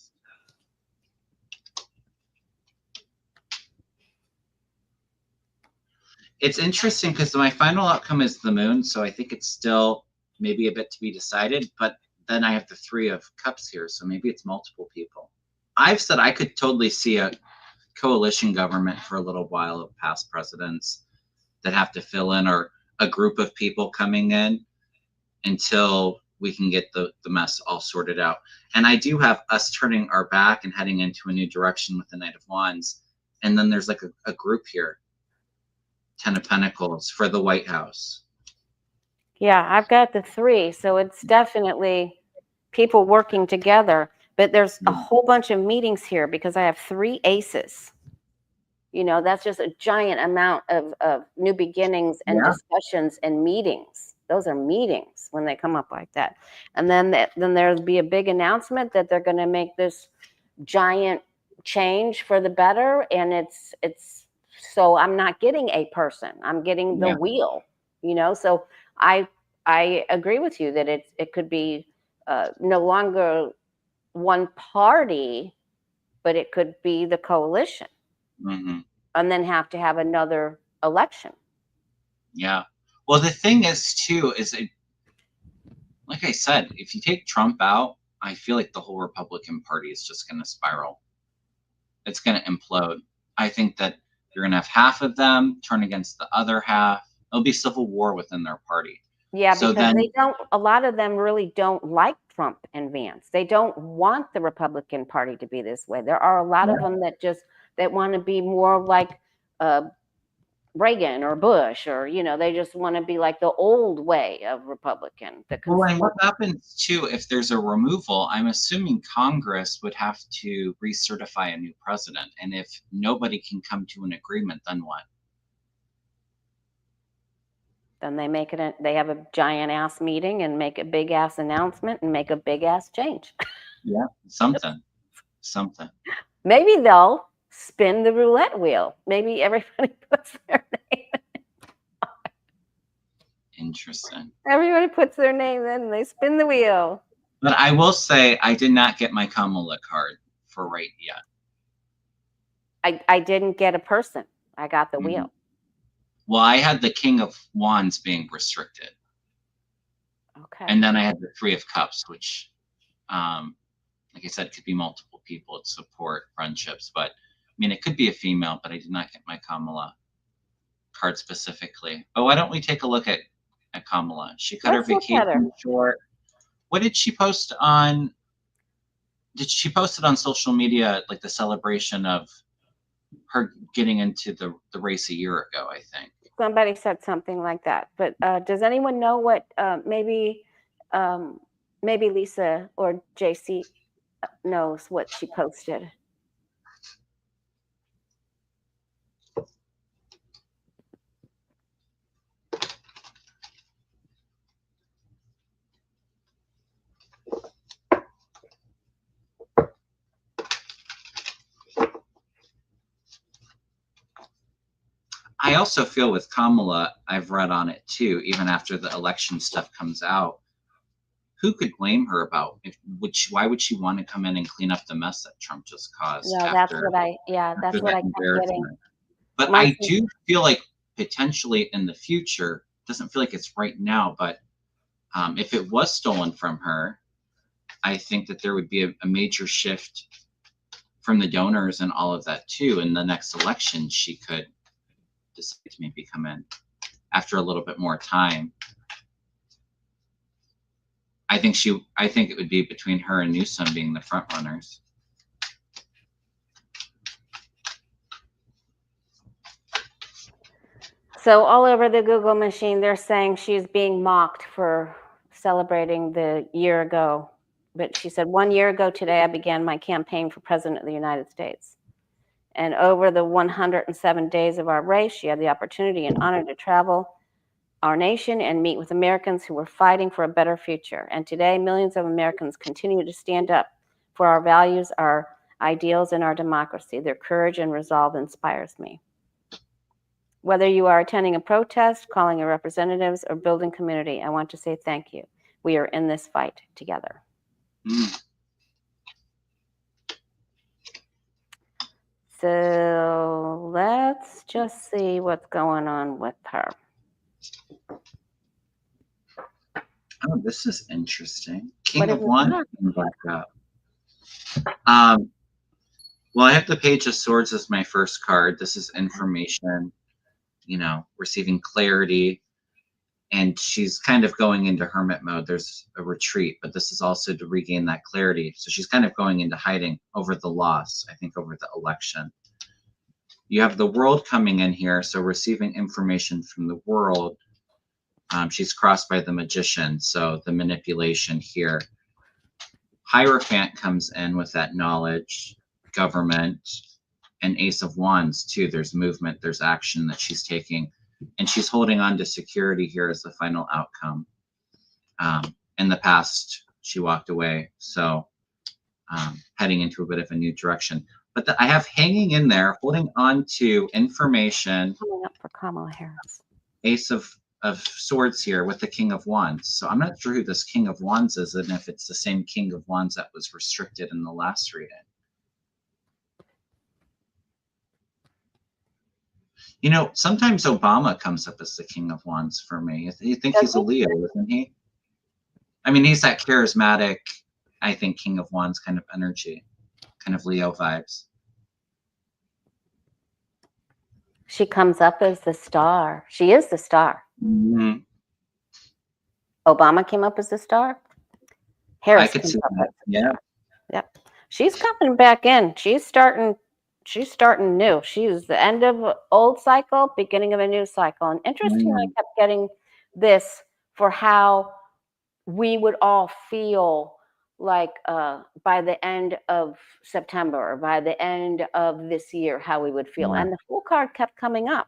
It's interesting because my final outcome is the moon, so I think it's still maybe a bit to be decided, but then I have the Three of Cups here, so maybe it's multiple people. I've said I could totally see a coalition government for a little while of past presidents that have to fill in, or a group of people coming in until we can get the mess all sorted out. And I do have us turning our back and heading into a new direction with the Knight of Wands. And then there's like a group here, 10 of Pentacles for the White House. Yeah, I've got the 3, so it's definitely people working together. But there's a whole bunch of meetings here because I have 3 aces. You know, that's just a giant amount of new beginnings and discussions and meetings. Those are meetings when they come up like that. And then there'll be a big announcement that they're going to make this giant change for the better. And it's so I'm not getting a person. I'm getting the wheel, you know. So I agree with you that it could be no longer one party, but it could be the coalition. Mm-hmm. And then have to have another election. Yeah. Well, the thing is, too, like I said, if you take Trump out, I feel like the whole Republican Party is just going to spiral. It's going to implode. I think that you're going to have half of them turn against the other half. It'll be civil war within their party. Yeah, so because a lot of them really don't like Trump and Vance. They don't want the Republican Party to be this way. There are a lot of them that want to be more like Reagan or Bush, or, you know, they just want to be like the old way of Republican. Well, and what happens too if there's a removal? I'm assuming Congress would have to recertify a new president, and if nobody can come to an agreement, then what? Then they make it. They have a giant ass meeting and make a big ass announcement and make a big ass change. Yeah, something. Maybe they'll spin the roulette wheel. Maybe everybody puts their name. Interesting. Everybody puts their name in and they spin the wheel. But I will say I did not get my Kamala card for right yet. I didn't get a person. I got the wheel. Well, I had the King of Wands being restricted. Okay. And then I had the Three of Cups, which, like I said, could be multiple people. It's support, friendships. But, I mean, it could be a female, but I did not get my Kamala card specifically. But why don't we take a look at Kamala? She cut her vacation short. What did she post on? Did she post it on social media, like the celebration of her getting into the race a year ago, I think? Somebody said something like that. But does anyone know what maybe Lisa or JC knows what she posted? I also feel with Kamala, I've read on it too, even after the election stuff comes out, who could blame her about why would she want to come in and clean up the mess that Trump just caused? No, that's what I kept getting. But I do feel like potentially in the future, doesn't feel like it's right now, but if it was stolen from her, I think that there would be a major shift from the donors and all of that too. In the next election, she could decide to maybe come in after a little bit more time. I think it would be between her and Newsom being the front runners. So all over the Google machine, they're saying she's being mocked for celebrating the year ago. But she said, 1 year ago today, I began my campaign for president of the United States. And over the 107 days of our race, she had the opportunity and honor to travel our nation and meet with Americans who were fighting for a better future. And today, millions of Americans continue to stand up for our values, our ideals, and our democracy. Their courage and resolve inspires me. Whether you are attending a protest, calling your representatives, or building community, I want to say thank you. We are in this fight together. So let's just see what's going on with her. Oh, this is interesting. King What of is it Wands not? came back up. Well, I have the Page of Swords as my first card. This is information, you know, receiving clarity. And she's kind of going into hermit mode. There's a retreat, but this is also to regain that clarity. So she's kind of going into hiding over the loss, I think, over the election. You have the world coming in here, so receiving information from the world. She's crossed by the magician, so the manipulation here. Hierophant comes in with that knowledge, government, and Ace of Wands too. There's movement, there's action that she's taking, and she's holding on to security here as the final outcome. In the past, she walked away, so heading into a bit of a new direction. But I have hanging in there, holding on to information. Coming up for Kamala Harris. Ace of Swords here with the King of Wands. So I'm not sure who this King of Wands is and if it's the same King of Wands that was restricted in the last reading. You know, sometimes Obama comes up as the King of Wands for me. You think he's a Leo, isn't he? I mean, he's that charismatic, I think, King of Wands kind of energy, kind of Leo vibes. She comes up as the star. She is the star. Mm-hmm. Obama came up as the star. Harris I could came see up that. as the Yeah. star. Yep. She's coming back in. She's starting new. She's the end of old cycle, beginning of a new cycle. And interestingly, I kept getting this for how we would all feel like by the end of September or by the end of this year, how we would feel. Yeah. And the Fool card kept coming up.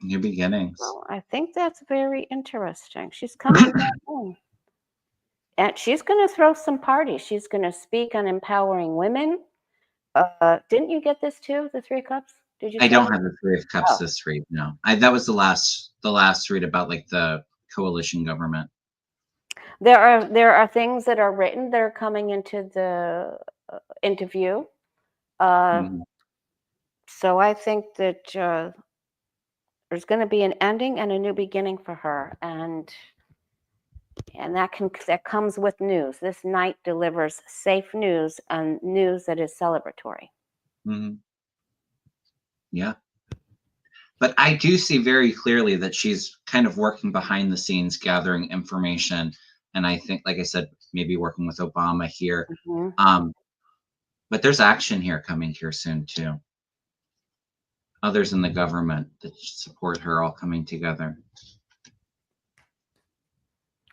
New beginnings. So I think that's very interesting. She's coming back in. And she's going to throw some parties. She's going to speak on empowering women. Didn't you get this too, the Three of Cups? Did you? I don't have the Three of Cups this read. No, that was the last read about like the coalition government. There are things that are written that are coming into the interview. So I think that there's going to be an ending and a new beginning for her, and that comes with news. This night delivers safe news and news that is celebratory. Mm-hmm. Yeah. But I do see very clearly that she's kind of working behind the scenes, gathering information. And I think, like I said, maybe working with Obama here. Mm-hmm. But there's action here coming here soon, too. Others in the government that support her all coming together.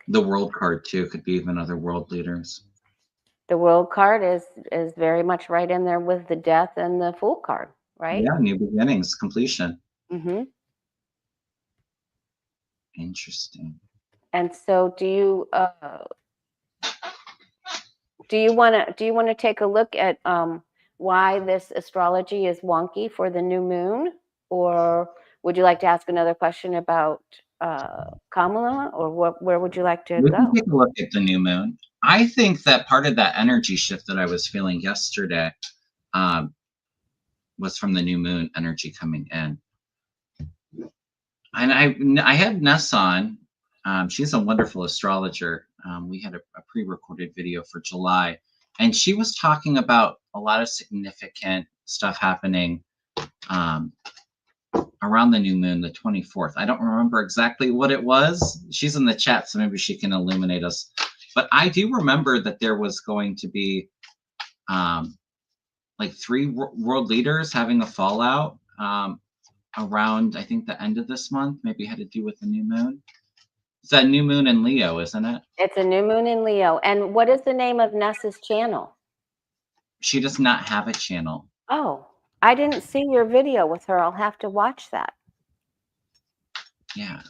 The world card, too, could be even other world leaders. The world card is very much right in there with the death and the Fool card, right? Yeah, new beginnings, completion. Mm-hmm. Interesting. And so, do you want to take a look at why this astrology is wonky for the new moon, or would you like to ask another question about Kamala, or where would you like to We go? can take a look at the new moon. I think that part of that energy shift that I was feeling yesterday was from the new moon energy coming in. And I had Ness on. She's a wonderful astrologer. We had a pre-recorded video for July, and she was talking about a lot of significant stuff happening around the new moon, the 24th. I don't remember exactly what it was. She's in the chat, so maybe she can illuminate us. But I do remember that there was going to be like 3 world leaders having a fallout around, I think, the end of this month. Maybe had to do with the new moon. It's that new moon in Leo, isn't it? It's a new moon in Leo. And what is the name of Ness's channel? She does not have a channel. Oh. I didn't see your video with her. I'll have to watch that. Yeah.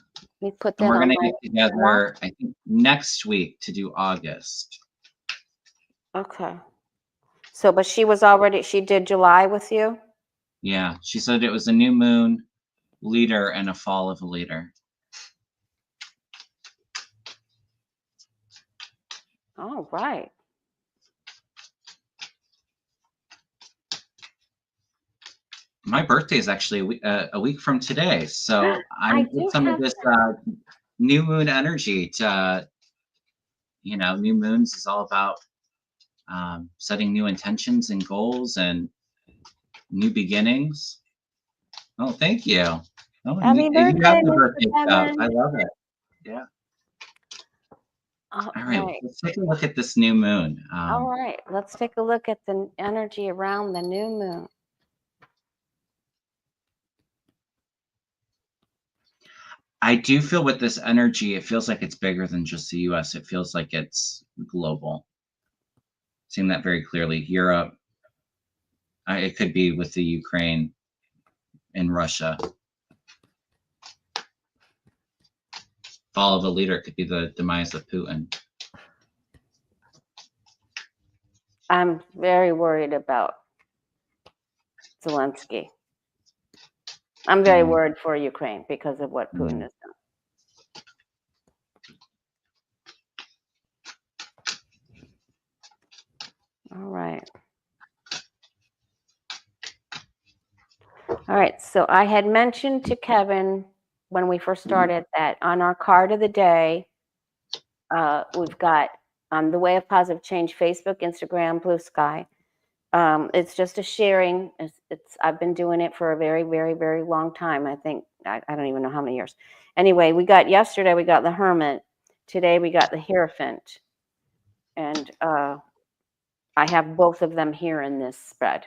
Let me put And that we're on going to my get together, I think, next week to do August. Okay. So, but she did July with you? Yeah. She said it was a new moon leader and a fall of a leader. Oh, right. My birthday is actually a week from today. So I I'm do with some of have this new moon energy to, new moons is all about setting new intentions and goals and new beginnings. Oh, thank you. Oh, happy you have birthday, the Mr. birthday stuff. I Kevin. love it. Yeah. All All right. right. Let's take a look at this new moon. All right. Let's take a look at the energy around the new moon. I do feel with this energy, it feels like it's bigger than just the US. It feels like it's global. Seeing that very clearly. Europe, it could be with the Ukraine and Russia. Fall of a leader could be the demise of Putin. I'm very worried about Zelensky. I'm very worried for Ukraine because of what Putin has done. All right. All right. So I had mentioned to Kevin when we first started that on our card of the day, we've got the Way of Positive Change, Facebook, Instagram, Blue Sky. It's just a sharing. I've been doing it for a very, very, very long time. I think I don't even know how many years. Anyway, yesterday we got the Hermit. Today we got the Hierophant, and I have both of them here in this spread.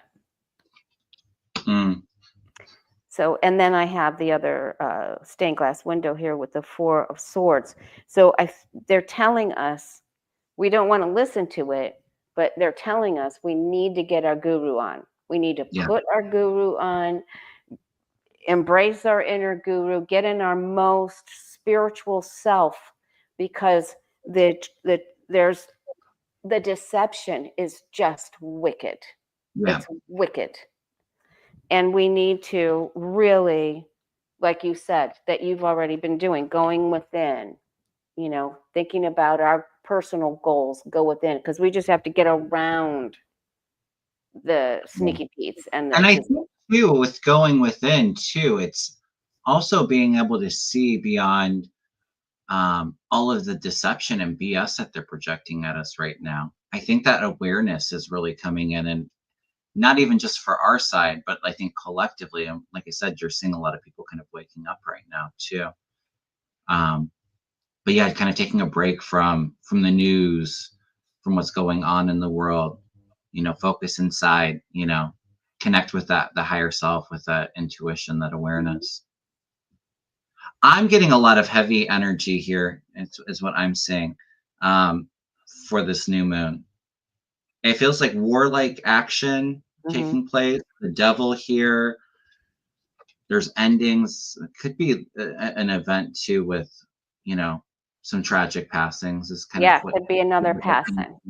So, and then I have the other stained glass window here with the Four of Swords. So they're telling us we don't want to listen to it, but they're telling us we need to get our guru on. We need to put our guru on, embrace our inner guru, get in our most spiritual self, because there's the deception is just wicked. Yeah. It's wicked. And we need to really, like you said, that you've already been doing, going within, thinking about our personal goals, go within, because we just have to get around the sneaky Pete's. And I think too, with going within too, it's also being able to see beyond all of the deception and BS that they're projecting at us right now. I think that awareness is really coming in, and not even just for our side, but I think collectively. And like I said, you're seeing a lot of people kind of waking up right now too. But yeah, kind of taking a break from the news, from what's going on in the world, focus inside, connect with the higher self, with that intuition, that awareness. I'm getting a lot of heavy energy here, is what I'm seeing, for this new moon. It feels like warlike action taking place. The devil here. There's endings. It could be an event too with, some tragic passings. Is kind of what could be another passing.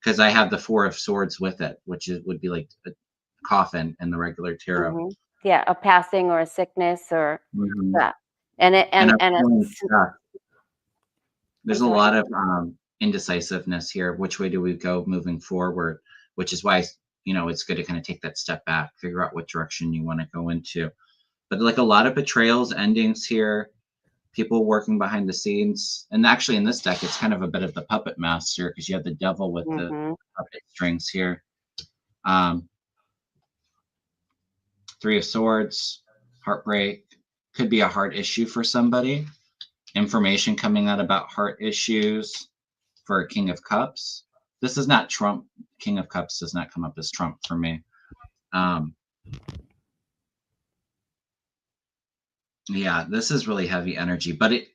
Because I have the Four of Swords with it, which would be like a coffin in the regular tarot. Yeah, a passing or a sickness or that. And there's a lot of indecisiveness here. Which way do we go moving forward? Which is why it's good to kind of take that step back, figure out what direction you want to go into. But like a lot of betrayals, endings here, people working behind the scenes. And actually in this deck, it's kind of a bit of the puppet master, because you have the devil with the puppet strings here. Three of Swords, heartbreak, could be a heart issue for somebody. Information coming out about heart issues for a King of Cups. This is not Trump. King of Cups does not come up as Trump for me. Yeah, this is really heavy energy, but it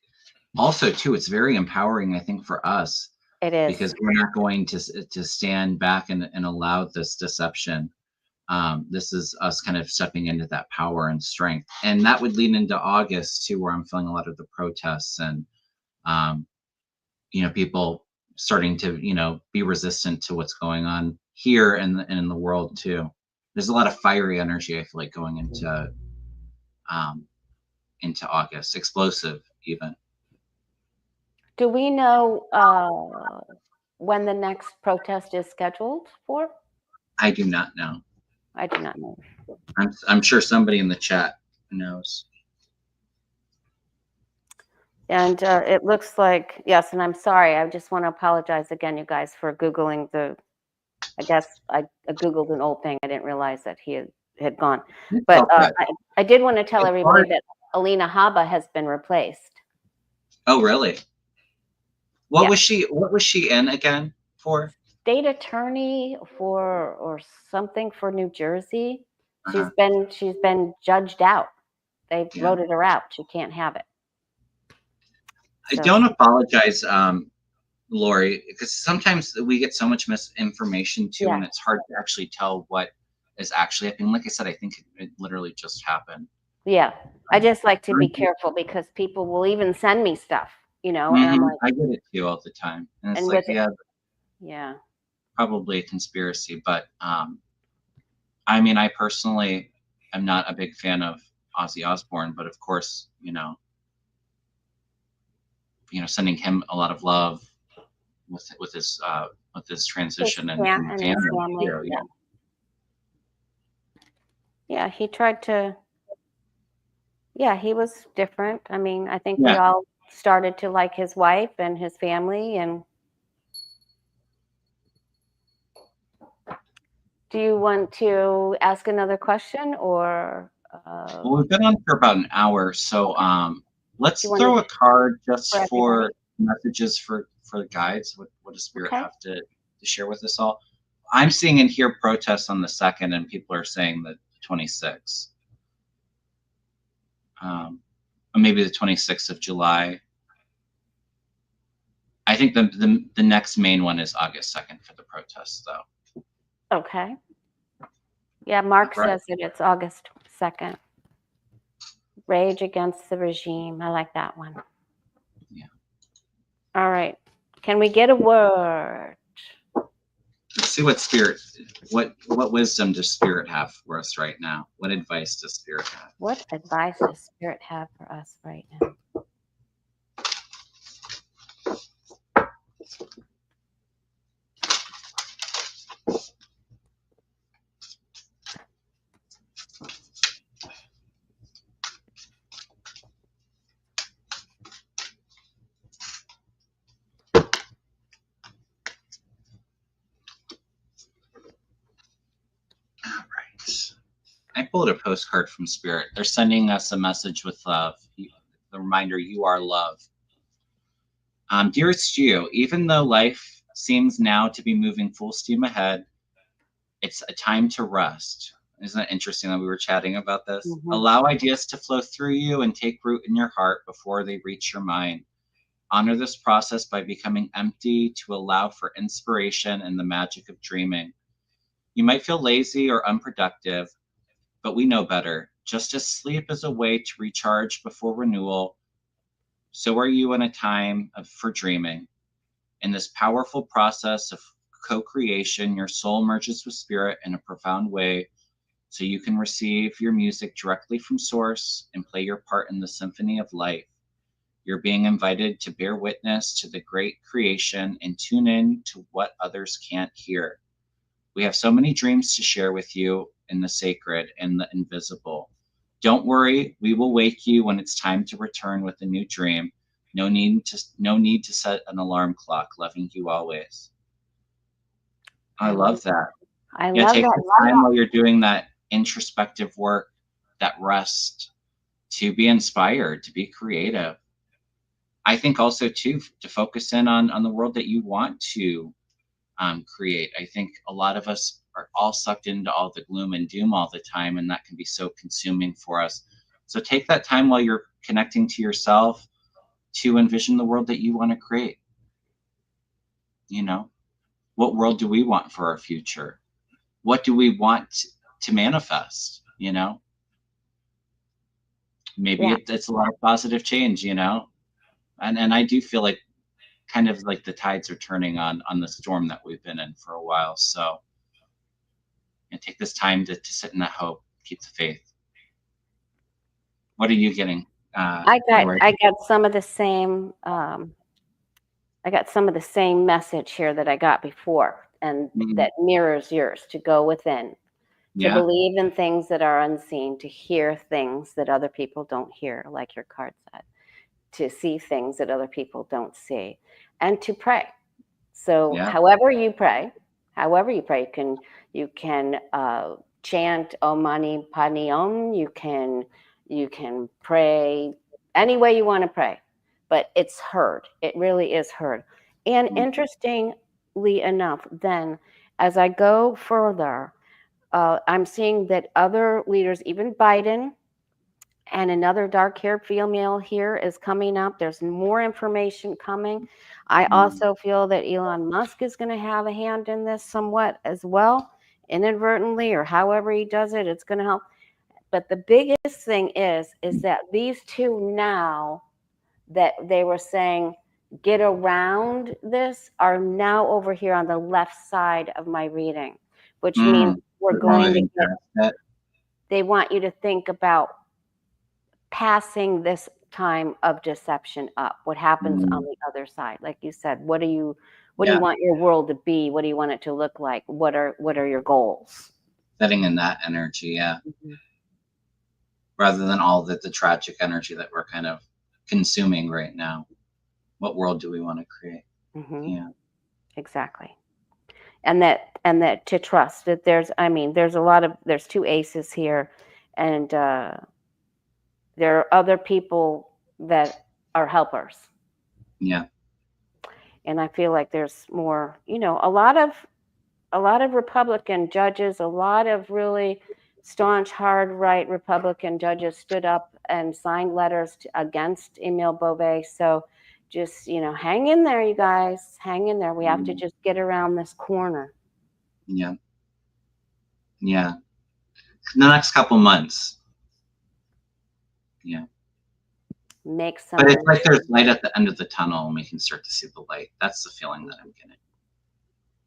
also too, it's very empowering, I think, for us. It is. Because we're not going to stand back and allow this deception. This is us kind of stepping into that power and strength, and that would lead into August too, where I'm feeling a lot of the protests and people starting to be resistant to what's going on here and in the world too. There's a lot of fiery energy, I feel like, going into August, explosive even. Do we know when the next protest is scheduled for? I do not know. I do not know. I'm sure somebody in the chat knows. And it looks like, yes, and I'm sorry, I just want to apologize again, you guys, for Googling I guess I Googled an old thing. I didn't realize that he had gone. But I did want to tell everybody that Alina Habba has been replaced. Oh, really? What was she in again for? State attorney or something for New Jersey. She's been judged out. They voted her out. She can't have it. I don't apologize, Lori, because sometimes we get so much misinformation too, and it's hard to actually tell what is actually happening. Like I said, I think it literally just happened. Yeah, I just like to be careful because people will even send me stuff, and I'm like, I get it too all the time, and it's like, yeah, probably a conspiracy. But I mean, I personally am not a big fan of Ozzy Osbourne, but of course, sending him a lot of love with his transition and family. Yeah, he tried to. Yeah, he was different. I mean, I think we all started to like his wife and his family. And do you want to ask another question or? Well, we've been on for about an hour, so let's throw a card just for messages for the guides. What does Spirit have to share with us all? I'm seeing and hear protests on the 2nd, and people are saying the 26th. Or maybe the 26th of July. I think the next main one is August 2nd for the protests, though. Okay. Yeah, Mark says that it's August 2nd. Rage against the regime. I like that one. Yeah. All right. Can we get a word? Let's see what wisdom does Spirit have for us right now? What advice does Spirit have? What advice does Spirit have for us right now? I pulled a postcard from Spirit. They're sending us a message with love. The reminder, you are love. Dearest you, even though life seems now to be moving full steam ahead, it's a time to rest. Isn't it interesting that we were chatting about this? Mm-hmm. Allow ideas to flow through you and take root in your heart before they reach your mind. Honor this process by becoming empty to allow for inspiration and the magic of dreaming. You might feel lazy or unproductive, but we know better. Just as sleep is a way to recharge before renewal, so are you in a time for dreaming. In this powerful process of co-creation, your soul merges with Spirit in a profound way, so you can receive your music directly from Source and play your part in the symphony of life. You're being invited to bear witness to the great creation and tune in to what others can't hear. We have so many dreams to share with you in the sacred and the invisible. Don't worry, we will wake you when it's time to return with a new dream. No need to set an alarm clock. Loving you always. I love that. I love take that. the time while you're doing that introspective work, that rest, to be inspired, to be creative. I think also too to focus in on the world that you want to create. I think a lot of us are all sucked into all the gloom and doom all the time, and that can be so consuming for us. So take that time while you're connecting to yourself to envision the world that you want to create. What world do we want for our future? What do we want to manifest, you know. Maybe Yeah. it's a lot of positive change, you know. And I do feel like kind of like the tides are turning on the storm that we've been in for a while. So take this time to sit in that hope, keep the faith. What are you getting, Lori? I got some of the same I got some of the same message here that I got before, and Mhm. that mirrors yours, to go within, to Yeah. believe in things that are unseen, to hear things that other people don't hear, like your card said, to see things that other people don't see, and to pray. So, Yeah. however you pray, you can chant Om Mani Padme Om. You can pray any way you want to pray, but it's heard. It really is heard. And Mhm. interestingly enough, then as I go further, I'm seeing that other leaders, even Biden, and another dark haired female here is coming up. There's more information coming. I Mhm. also feel that Elon Musk is going to have a hand in this somewhat as well, inadvertently, or however he does it, it's going to help. But the biggest thing is that these two now, that they were saying get around this, are now over here on the left side of my reading, which means we're But we're going to moving get, past that. they want you to think about passing this time of deception up. What happens on Mhm. the other side? Like you said, what do you Yeah. want your world to be? What do you want it to look like? What are your goals? Setting in that energy, yeah. Mhm. Rather than all the tragic energy that we're kind of consuming right now. What world do we want to create? Mhm. Yeah. Exactly. And that to trust that there's a lot of, there's two aces here, and there are other people that are helpers. Yeah. And I feel like there's more, a lot of Republican judges, a lot of really staunch, hard right Republican judges stood up and signed letters against Emile Beauvais. So just, hang in there, you guys. Hang in there. We have to Mhm. just get around this corner. Yeah. Yeah. The next couple months. Yeah. Make But some. it's like there's light at the end of the tunnel and we can start to see the light. That's the feeling that I'm getting.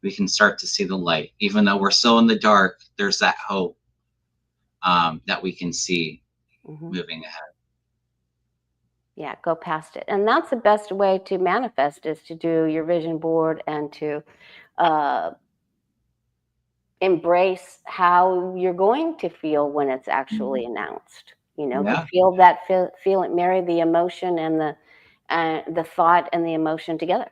We can start to see the light. Even though we're still in the dark, there's that hope that we can see Mhm. moving ahead. Yeah, go past it. And that's the best way to manifest, is to do your vision board and to uh, embrace how you're going to feel when it's Mhm. actually announced. To Yeah. feel that, feel it, marry the emotion and the thought and the emotion together.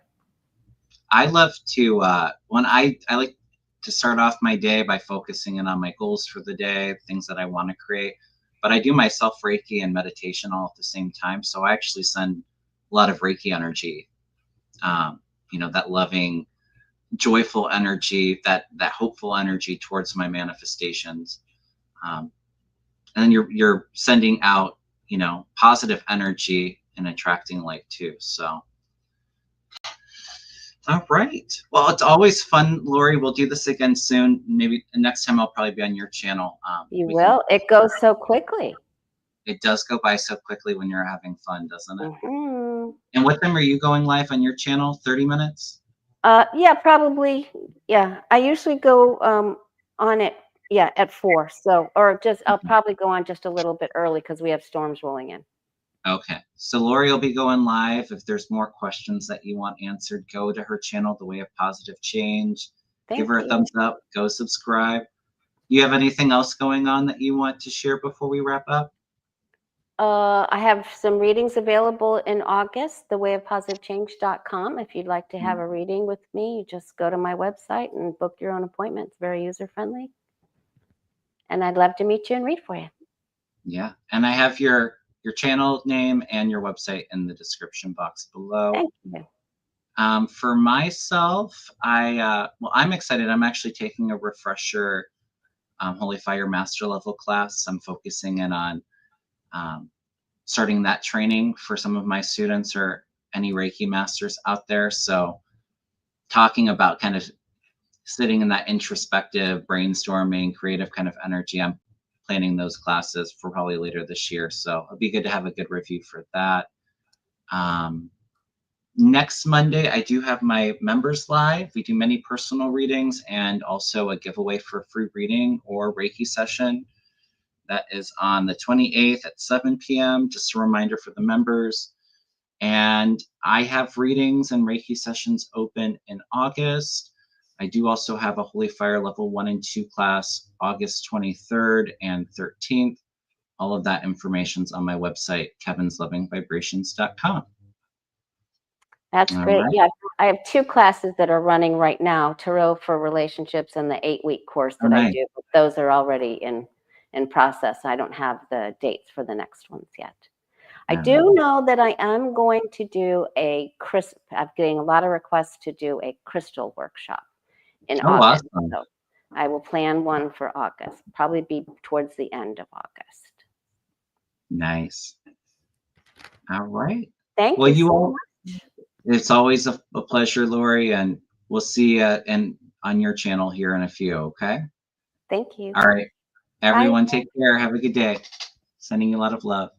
I love to when I like to start off my day by focusing in on my goals for the day, things that I want to create. But I do my self Reiki and meditation all at the same time. So I actually send a lot of Reiki energy, um, that loving, joyful energy, that hopeful energy towards my manifestations. Um, and then you're sending out, positive energy and attracting light too. So all right. Well, it's always fun, Lori. We'll do this again soon. Maybe next time I'll probably be on your channel. You We can. will. It goes so quickly. It does go by so quickly when you're having fun, doesn't it? Hmm. And what time are you going live on your channel? 30 minutes? Yeah, probably. Yeah, I usually go on it. Yeah, at 4. So, or just I'll Mhm. probably go on just a little bit early because we have storms rolling in. Okay. So Lori will be going live. If there's more questions that you want answered, go to her channel, The Way of Positive Change. Give Thank her a you. thumbs up. Go subscribe. You have anything else going on that you want to share before we wrap up? I have some readings available in August, thewayofpositivechange.com. If you'd like to have a reading with me, you just go to my website and book your own appointment. It's very user friendly. And I'd love to meet you and read for you. Yeah, and I have your channel name and your website in the description box below. Thank you. For myself, I'm excited. I'm actually taking a refresher Holy Fire Master level class. I'm focusing in on um, starting that training for some of my students or any Reiki masters out there. So talking about kind of sitting in that introspective, brainstorming, creative kind of energy. I'm planning those classes for probably later this year. So it'll be good to have a good review for that. Next Monday, I do have my members live. We do many personal readings and also a giveaway for a free reading or Reiki session. That is on the 28th at 7 p.m. Just a reminder for the members. And I have readings and Reiki sessions open in August. I do also have a Holy Fire Level 1 and 2 class August 23rd and 13th. All of that information's on my website, kevinlovingvibrations.com. That's All great. right. Yeah, I have 2 classes that are running right now, Tarot for Relationships and the 8-week course All that I right. do. But those are already in process. I don't have the dates for the next ones yet. I do know that I am going to do I'm getting a lot of requests to do a crystal workshop in Oh, August. awesome. So I will plan one for August, probably be towards the end of August. Nice. All right. Thank Well, you you so all, much. it's always a pleasure, Lori, and we'll see you on your channel here in a few, okay? Thank you. All right. Bye. Everyone take care. Have a good day. Sending you a lot of love.